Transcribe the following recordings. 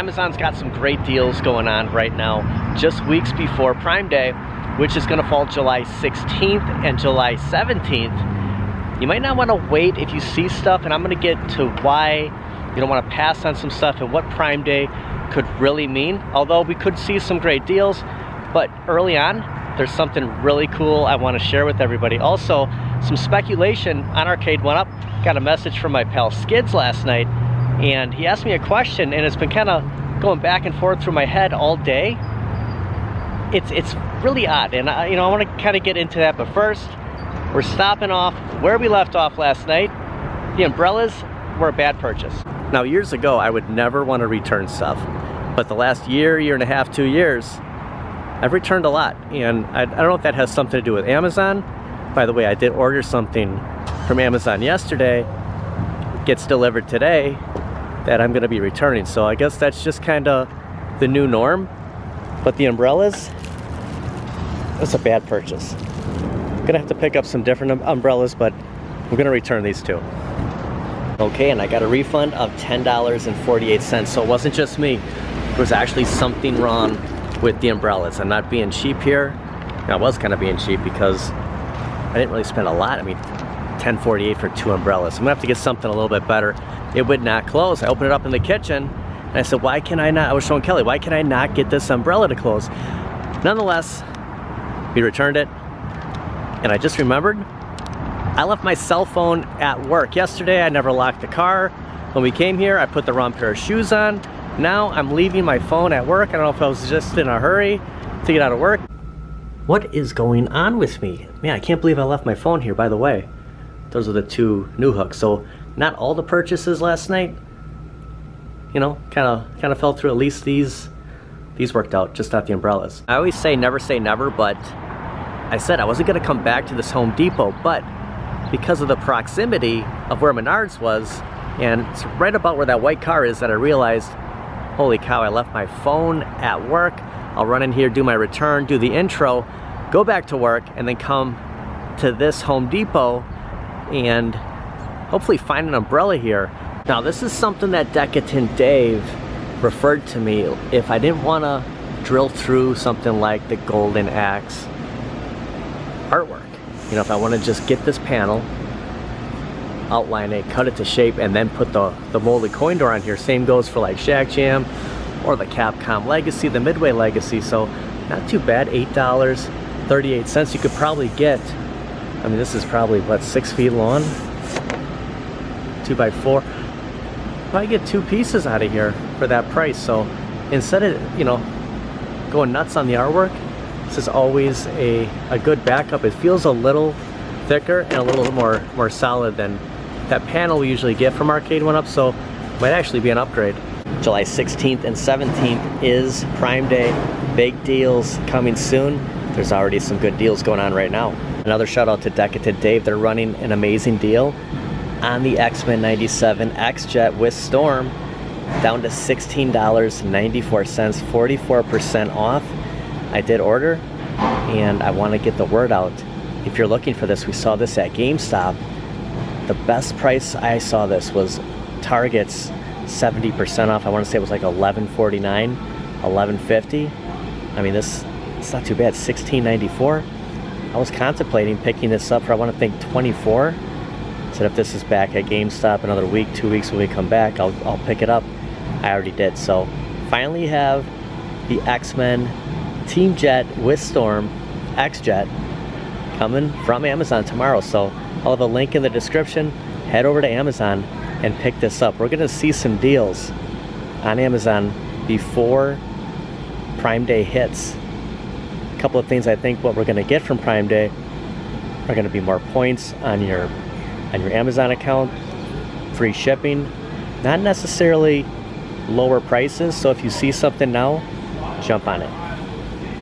Amazon's got some great deals going on right now, just weeks before Prime Day, which is gonna fall July 16th and July 17th. You might not wanna wait if you see stuff, and I'm gonna get to why you don't wanna pass on some stuff and what Prime Day could really mean. Although we could see some great deals, but early on, there's something really cool I wanna share with everybody. Also, some speculation on Arcade1up. Got a message from my pal Skids last night, and he asked me a question, and it's been kind of going back and forth through my head all day. It's really odd, and I want to kind of get into that, but first, we're stopping off where we left off last night. The umbrellas were a bad purchase. Now, years ago, I would never want to return stuff, but the last year and a half, 2 years, I've returned a lot, and I don't know if that has something to do with Amazon. By the way, I did order something from Amazon yesterday, gets delivered today, that I'm gonna be returning. So I guess that's just kind of the new norm. But the umbrellas, that's a bad purchase. I'm gonna have to pick up some different umbrellas, but we're gonna return these two. Okay, and I got a refund of $10.48. So it wasn't just me. There was actually something wrong with the umbrellas. I'm not being cheap here. I was kind of being cheap because I didn't really spend a lot. I mean, $10.48 for 2 umbrellas. I'm gonna have to get something a little bit better. It would not close. I opened it up in the kitchen and I said, why can I not, I was showing Kelly, why can I not get this umbrella to close? Nonetheless, we returned it, and I just remembered I left my cell phone at work. Yesterday, I never locked the car. When we came here, I put the wrong pair of shoes on. Now I'm leaving my phone at work. I don't know if I was just in a hurry to get out of work. What is going on with me? Man, I can't believe I left my phone here, by the way. Those are the 2 new hooks. So not all the purchases last night, kind of fell through. At least these worked out, just not the umbrellas. I always say never, but I said I wasn't gonna come back to this Home Depot, but because of the proximity of where Menards was, and it's right about where that white car is, that I realized, holy cow, I left my phone at work. I'll run in here, do my return, do the intro, go back to work, and then come to this Home Depot and hopefully find an umbrella here. Now, this is something that Decadent Dave referred to me. If I didn't want to drill through something like the Golden Axe artwork, if I want to just get this panel, outline it, cut it to shape, and then put the molded coin door on here. Same goes for like Shack Jam or the Capcom Legacy, the Midway Legacy. So not too bad, $8.38. You could probably get, I mean, this is probably, what, 6 feet long? 2x4. Probably get 2 pieces out of here for that price. So instead of, going nuts on the artwork, this is always a good backup. It feels a little thicker and a little more solid than that panel we usually get from Arcade1up, so it might actually be an upgrade. July 16th and 17th is Prime Day. Big deals coming soon. There's already some good deals going on right now. Another shout out to Decadent Dave. They're running an amazing deal on the X-Men 97 X-Jet with Storm, down to $16.94, 44% off. I did order, and I want to get the word out. If you're looking for this, we saw this at GameStop. The best price I saw this was Target's 70% off. I want to say it was like $11.49, $11.50. I mean, it's not too bad, $16.94. I was contemplating picking this up for, I want to think, $24. Said if this is back at GameStop another week, 2 weeks when we come back, I'll pick it up. I already did. So finally have the X-Men Team Jet with Storm X-Jet coming from Amazon tomorrow. So I'll have a link in the description. Head over to Amazon and pick this up. We're gonna see some deals on Amazon before Prime Day hits. A couple of things I think what we're gonna get from Prime Day are gonna be more points on your Amazon account, free shipping, not necessarily lower prices. So if you see something now, jump on it.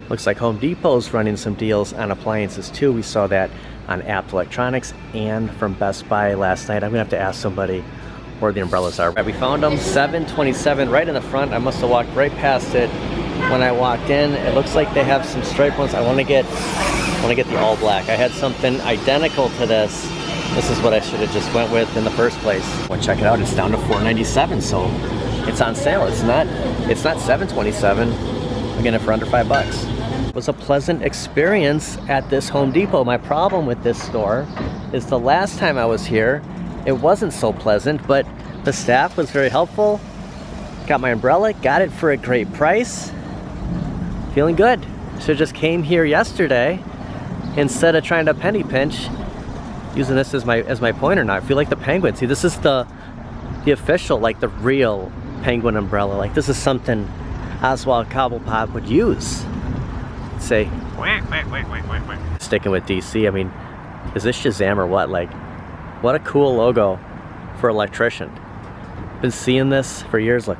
Looks like Home Depot's running some deals on appliances too. We saw that on Apt Electronics and from Best Buy last night. I'm gonna have to ask somebody where the umbrellas are. We found them, $7.27 right in the front. I must have walked right past it when I walked in. It looks like they have some striped ones. I want to get the all black. I had something identical to this. This is what I should have just went with in the first place. Well, check it out, it's down to $4.97, so It's on sale. It's not $727. I'm getting it for under $5. It was a pleasant experience at this Home Depot. My problem with this store is the last time I was here, it wasn't so pleasant, but the staff was very helpful. Got my umbrella, got it for a great price. Feeling good. So just came here yesterday instead of trying to penny pinch, using this as my pointer now. I feel like the penguin. See, this is the official, like the real penguin umbrella. Like this is something Oswald Cobblepot would use. Say, sticking with DC. I mean, is this Shazam or what? Like, what a cool logo for electrician. Been seeing this for years. Like,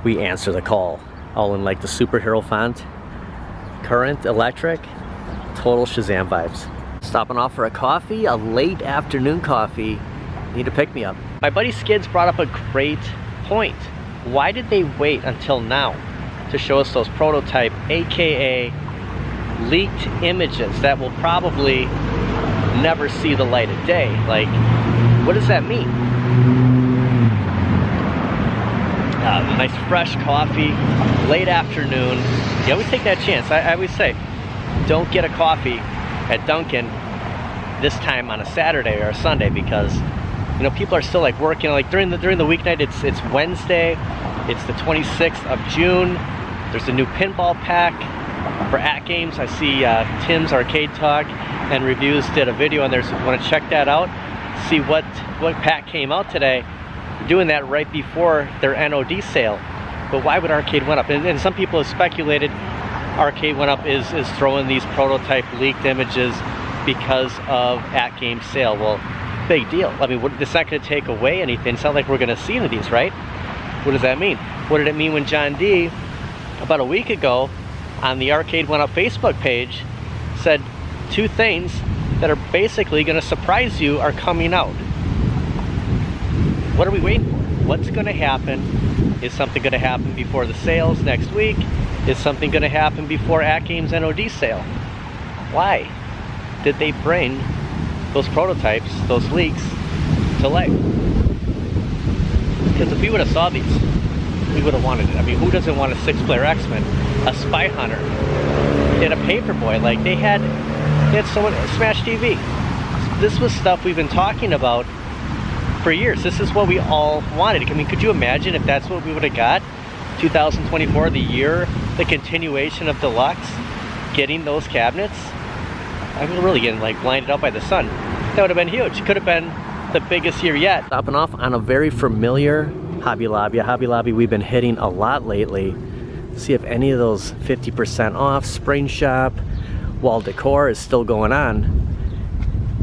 we answer the call, all in like the superhero font. Current, electric, total Shazam vibes. Stopping off for a coffee, a late afternoon coffee. Need to pick me up. My buddy Skids brought up a great point. Why did they wait until now to show us those prototype, AKA leaked images that will probably never see the light of day? Like, what does that mean? Nice fresh coffee, late afternoon. You always take that chance. I always say, don't get a coffee at Dunkin' this time on a Saturday or a Sunday, because you know people are still like working. Like during the weeknight, it's Wednesday. It's the 26th of June. There's a new pinball pack for At Games. I see Tim's Arcade Talk and Reviews did a video on there, so if you want to check that out, see what pack came out today. They're doing that right before their NOD sale. But why would Arcade1up? And some people have speculated Arcade1up is throwing these prototype leaked images because of At Games sale. Well, big deal. I mean, it's not going to take away anything. It's not like we're going to see any of these, right? What does that mean? What did it mean when John D, about a week ago, on the Arcade1up Facebook page, said two things that are basically going to surprise you are coming out? What are we waiting for? What's going to happen? Is something going to happen before the sales next week? Is something going to happen before At Games NOD sale? Why did they bring those prototypes, those leaks, to light? Because if we would have saw these, we would have wanted it. I mean, who doesn't want a 6-player X-Men, a Spy Hunter, and a Paperboy? Like they had someone Smash TV. This was stuff we've been talking about for years. This is what we all wanted. I mean, could you imagine if that's what we would have got? 2024, the year, the continuation of Deluxe, getting those cabinets. I'm really getting like blinded out by the sun. That would have been huge. Could have been the biggest year yet. Stopping off on a very familiar Hobby Lobby. A Hobby Lobby we've been hitting a lot lately. See if any of those 50% off, Spring Shop, wall decor is still going on.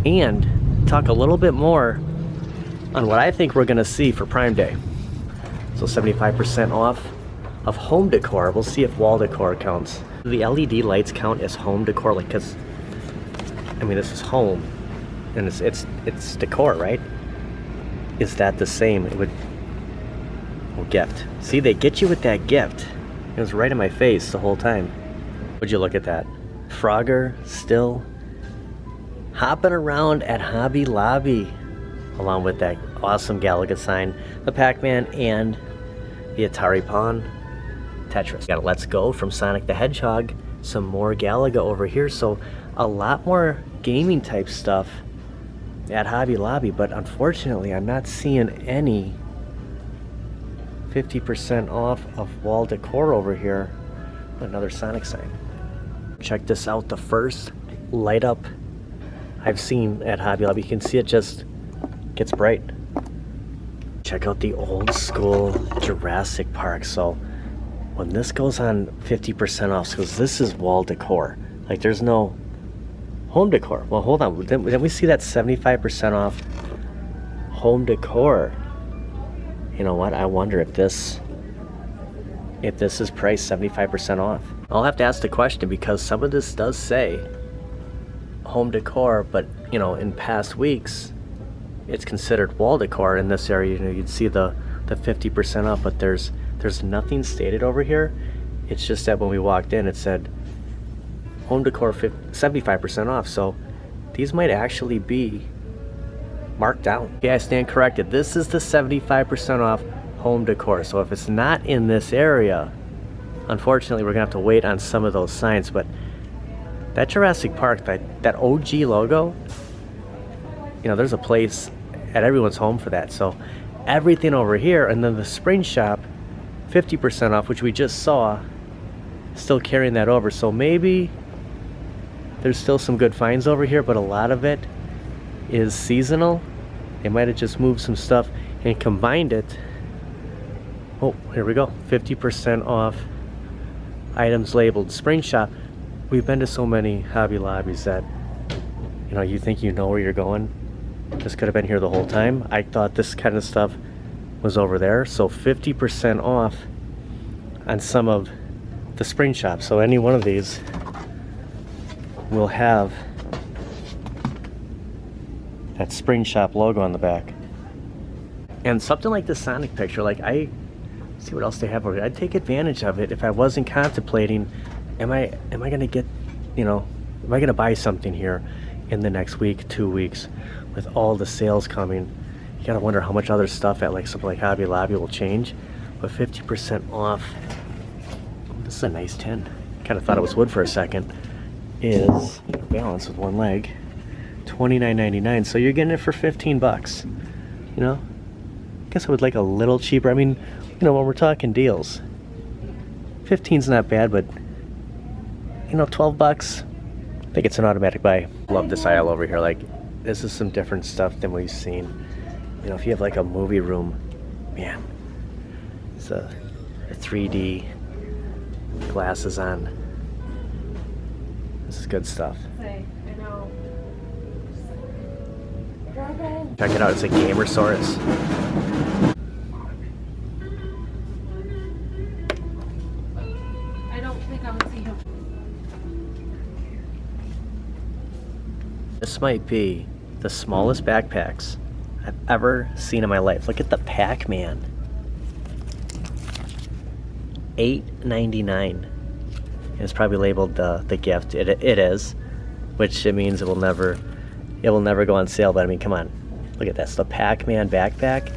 And talk a little bit more on what I think we're gonna see for Prime Day. So 75% off of home decor. We'll see if wall decor counts. The LED lights count as home decor, like, cause I mean this is home and it's decor, right? Is that the same? It would, well, gift. See, they get you with that gift. It was right in my face the whole time. Would you look at that? Frogger still hopping around at Hobby Lobby, along with that awesome Galaga sign, the Pac-Man, and the Atari Pawn Tetris. Got a Let's Go from Sonic the Hedgehog, some more Galaga over here, so a lot more gaming type stuff at Hobby Lobby, but unfortunately I'm not seeing any 50% off of wall decor over here. Another Sonic sign. Check this out, the first light up I've seen at Hobby Lobby. You can see it just gets bright. Check out the old school Jurassic Park. So when this goes on 50% off, because this is wall decor, like there's no home decor. Well, hold on, then we see that 75% off home decor. You know what, I wonder if this is priced 75% off. I'll have to ask the question, because some of this does say home decor, but you know, in past weeks it's considered wall decor in this area. You know, you'd see the 50% off, but there's nothing stated over here. It's just that when we walked in it said home decor 75% off, so these might actually be marked down. Okay, I stand corrected. This is the 75% off home decor. So if it's not in this area, unfortunately, we're gonna have to wait on some of those signs. But that Jurassic Park, that OG logo, you know, there's a place at everyone's home for that. So everything over here, and then the spring shop, 50% off, which we just saw, still carrying that over. So maybe there's still some good finds over here, but a lot of it is seasonal. They might have just moved some stuff and combined it. Oh, here we go, 50% off items labeled spring shop. We've been to so many Hobby Lobbies that, you know, you think you know where you're going. This could have been here the whole time. I thought this kind of stuff was over there. So 50% off on some of the spring shop. So any one of these will have that spring shop logo on the back. And something like the Sonic picture, like, I see what else they have over here. I'd take advantage of it if I wasn't contemplating, am I gonna get, you know, am I gonna buy something here in the next week, 2 weeks, with all the sales coming? You gotta wonder how much other stuff at like something like Hobby Lobby will change. But 50% off, this is a nice tin. Kind of thought it was wood for a second. Is balanced with one leg, $29.99. So you're getting it for 15 bucks. You know, guess I would like a little cheaper. I mean, you know, when we're talking deals, 15's not bad, but you know, 12 bucks, I think it's an automatic buy. Love this aisle over here. Like, this is some different stuff than we've seen. You know, if you have like a movie room, man, it's a 3D glasses on. This is good stuff. Check it out, it's a Gamersaurus. I don't think I would see him. This might be the smallest backpacks I've ever seen in my life. Look at the Pac-Man. $8.99. And it's probably labeled the gift. It is, which it means it will never go on sale. But I mean, come on, look at this. The Pac-Man backpack,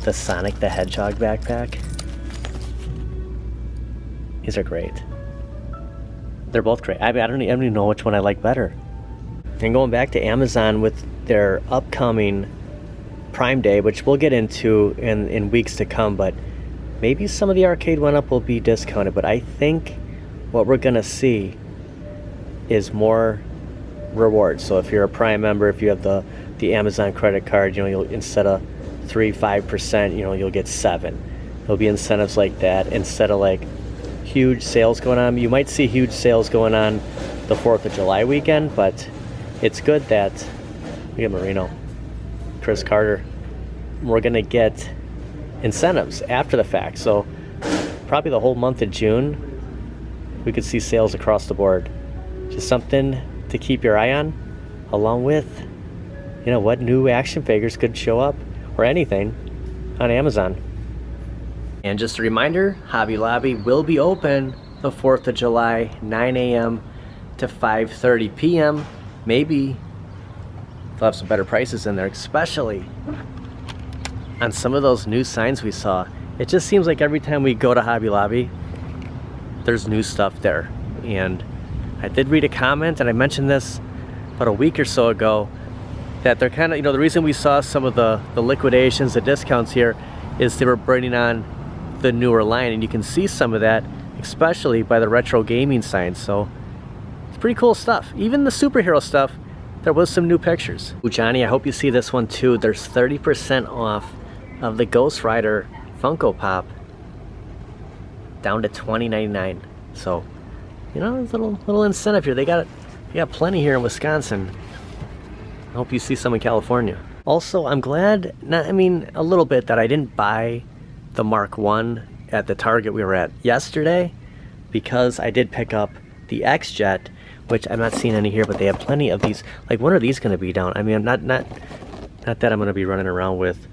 the Sonic the Hedgehog backpack. These are great. They're both great. I mean, I don't even know which one I like better. And going back to Amazon with their upcoming Prime Day, which we'll get into in weeks to come, but maybe some of the Arcade1up will be discounted. But I think what we're gonna see is more rewards. So if you're a Prime member, if you have the Amazon credit card, you know, you'll, instead of 3-5%, you know, you'll get 7. There'll be incentives like that instead of like huge sales going on. You might see huge sales going on the 4th of July weekend, but it's good that we have Marino, Chris Carter, we're gonna get incentives after the fact. So probably the whole month of June, we could see sales across the board. Just something to keep your eye on, along with, you know, what new action figures could show up or anything on Amazon. And just a reminder, Hobby Lobby will be open the 4th of July, 9 a.m. to 5:30 p.m. Maybe they'll have some better prices in there, especially on some of those new signs we saw. It just seems like every time we go to Hobby Lobby, there's new stuff there. And I did read a comment, and I mentioned this about a week or so ago, that they're kind of, you know, the reason we saw some of the liquidations, the discounts here, is they were bringing on the newer line, and you can see some of that, especially by the retro gaming signs. So it's pretty cool stuff. Even the superhero stuff, there was some new pictures. Ooh, Johnny, I hope you see this one too. There's 30% off of the Ghost Rider Funko Pop, down to $20.99. So, you know, there's a little incentive here. They got plenty here in Wisconsin. I hope you see some in California. Also, I'm glad, a little bit, that I didn't buy the Mark I at the Target we were at yesterday, because I did pick up the X-Jet, which I'm not seeing any here, but they have plenty of these. Like, when are these going to be down? I mean, not that I'm going to be running around with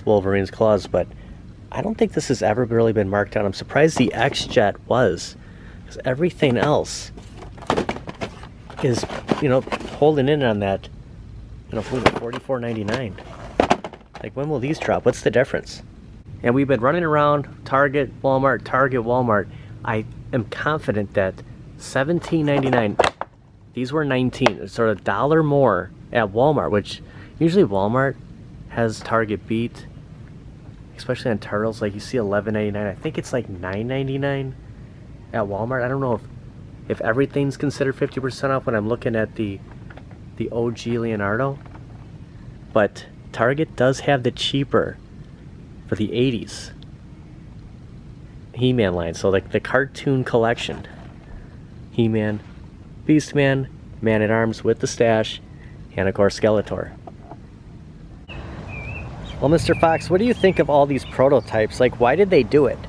Wolverine's claws, but I don't think this has ever really been marked down. I'm surprised the X-Jet was, because everything else is, you know, holding in on that, you know, $44.99. Like, when will these drop? What's the difference? And we've been running around Target, Walmart. I am confident that $17.99, these were $19. It's sort of $1 more at Walmart, which usually Walmart has Target beat, especially on turtles. Like you see $11.99. I think it's like $9.99 at Walmart. I don't know if everything's considered 50% off when I'm looking at the OG Leonardo, but Target does have the cheaper for the 80s He-Man line. So like the cartoon collection, He-Man, Beastman, Man-at-Arms with the stash, and of course Skeletor. Well, Mr. Fox, what do you think of all these prototypes? Like, why did they do it?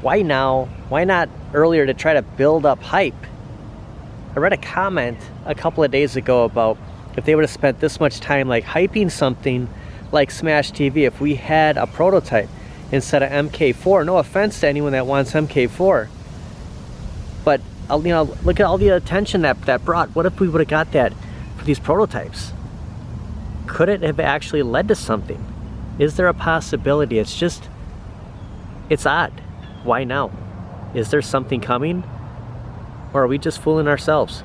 Why now? Why not earlier to try to build up hype? I read a comment a couple of days ago about if they would have spent this much time like hyping something like Smash TV, if we had a prototype instead of MK4. No offense to anyone that wants MK4, but you know, look at all the attention that brought. What if we would have got that for these prototypes? Could it have actually led to something? Is there a possibility? It's odd. Why now? Is there something coming? Or are we just fooling ourselves?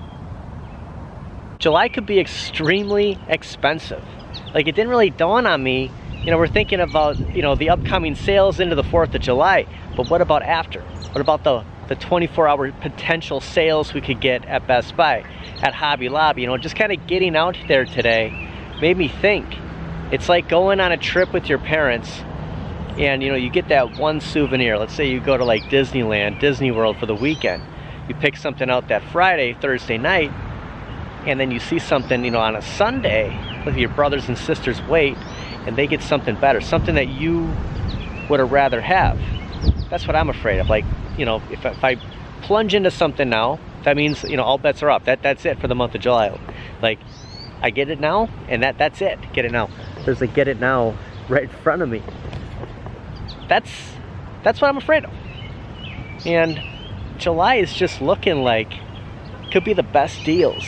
July could be extremely expensive. Like, it didn't really dawn on me. You know, we're thinking about, you know, the upcoming sales into the 4th of July, but what about after? What about the 24-hour potential sales we could get at Best Buy, at Hobby Lobby? You know, just kind of getting out there today made me think. It's like going on a trip with your parents and, you know, you get that one souvenir. Let's say you go to like Disneyland, Disney World for the weekend. You pick something out that Friday, Thursday night, and then you see something, you know, on a Sunday with your brothers and sisters wait, and they get something better, something that you would have rather have. That's what I'm afraid of. Like, you know, if I plunge into something now, that means, you know, all bets are off. That's it for the month of July. Like, I get it now, and that's it. Get it now. There's a get it now right in front of me. That's what I'm afraid of. And July is just looking like could be the best deals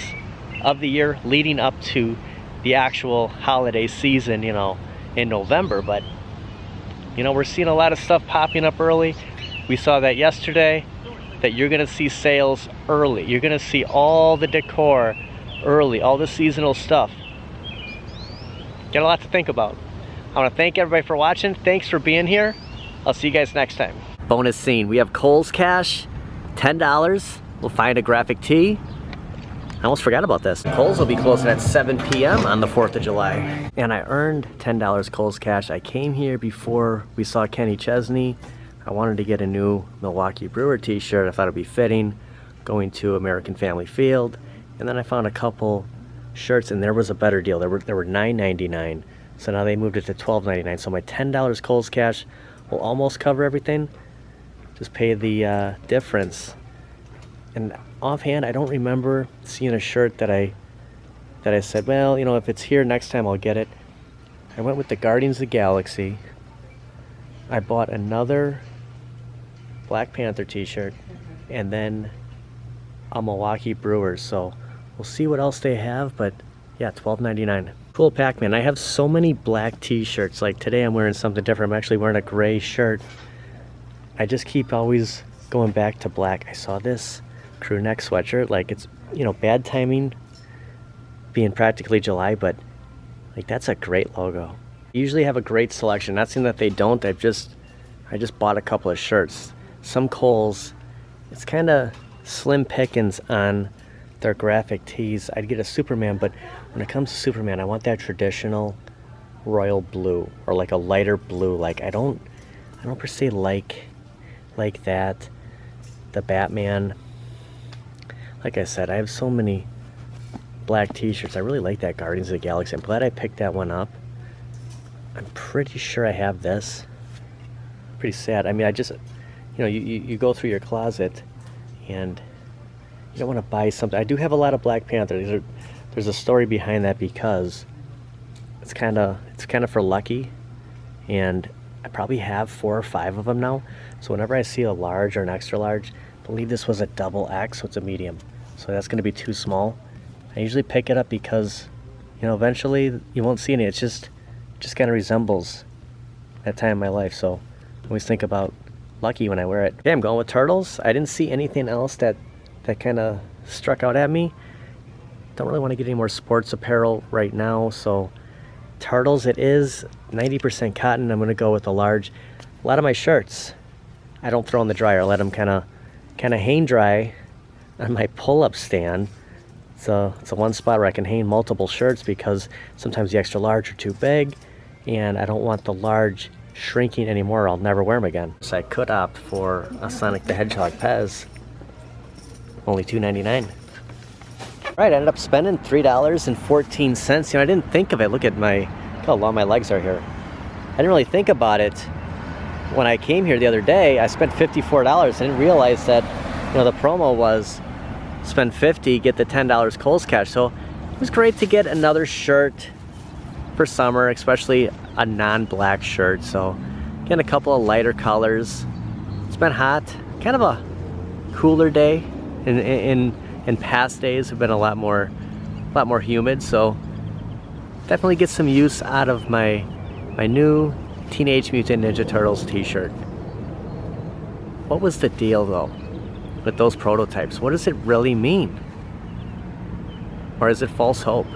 of the year leading up to the actual holiday season, you know, in November. But, you know, we're seeing a lot of stuff popping up early. We saw that yesterday, that you're gonna see sales early. You're gonna see all the decor early, all the seasonal stuff. Got a lot to think about. I want to thank everybody for watching. Thanks for being here. I'll see you guys next time. Bonus scene. We have Kohl's cash, $10. We'll find a graphic tee. I almost forgot about this. Kohl's will be closing at 7 p.m. on the 4th of July. And I earned $10 Kohl's cash. I came here before we saw Kenny Chesney. I wanted to get a new Milwaukee Brewer t-shirt. I thought it'd be fitting going to American Family Field. And then I found a couple shirts, and there was a better deal. There were $9.99. So now they moved it to $12.99. So my $10 Kohl's cash will almost cover everything. Just pay the difference. And offhand, I don't remember seeing a shirt that I said, well, you know, if it's here next time, I'll get it. I went with the Guardians of the Galaxy. I bought another Black Panther t-shirt, and then a Milwaukee Brewers. So we'll see what else they have, but yeah, $12.99. Cool Pac-Man. I have so many black t-shirts. Like today I'm wearing something different. I'm actually wearing a gray shirt. I just keep always going back to black. I saw this crew neck sweatshirt. Like, it's, you know, bad timing being practically July, but like, that's a great logo. You usually have a great selection. Not saying that they don't. I just bought a couple of shirts. Some Kohl's, it's kind of slim pickings on their graphic tees. I'd get a Superman, but when it comes to Superman, I want that traditional royal blue, or like a lighter blue. Like, I don't per se like that. The Batman, like I said, I have so many black t-shirts. I really like that Guardians of the Galaxy. I'm glad I picked that one up. I'm pretty sure I have this. Pretty sad. I mean, I just, you know, you go through your closet and you don't want to buy something. I do have a lot of Black Panther. There's a story behind that, because it's kind of for lucky, and I probably have 4 or 5 of them now. So whenever I see a large or an extra large, I believe this was a double X, so it's a medium. So that's going to be too small. I usually pick it up because, you know, eventually you won't see any. It just kind of resembles that time in my life, so I always think about Lucky when I wear it. Okay, I'm going with turtles. I didn't see anything else that kind of struck out at me. Don't really want to get any more sports apparel right now, so turtles it is. 90% cotton. I'm going to go with a large. A lot of my shirts I don't throw in the dryer. I let them kind of hang dry on my pull-up stand. So it's a one spot where I can hang multiple shirts because sometimes the extra large are too big and I don't want the large shrinking anymore. I'll never wear them again. So I could opt for a Sonic the Hedgehog Pez. Only $2.99. Alright, I ended up spending $3.14. You know, I didn't think of it. Look at how long my legs are here. I didn't really think about it when I came here the other day. I spent $54. I didn't realize that, you know, the promo was spend $50, get the $10 Kohl's cash. So it was great to get another shirt for summer, especially a non-black shirt. So getting a couple of lighter colors. It's been hot, kind of a cooler day. In past days have been a lot more humid. So definitely get some use out of my new Teenage Mutant Ninja Turtles t-shirt. What was the deal though with those prototypes? What does it really mean? Or is it false hope?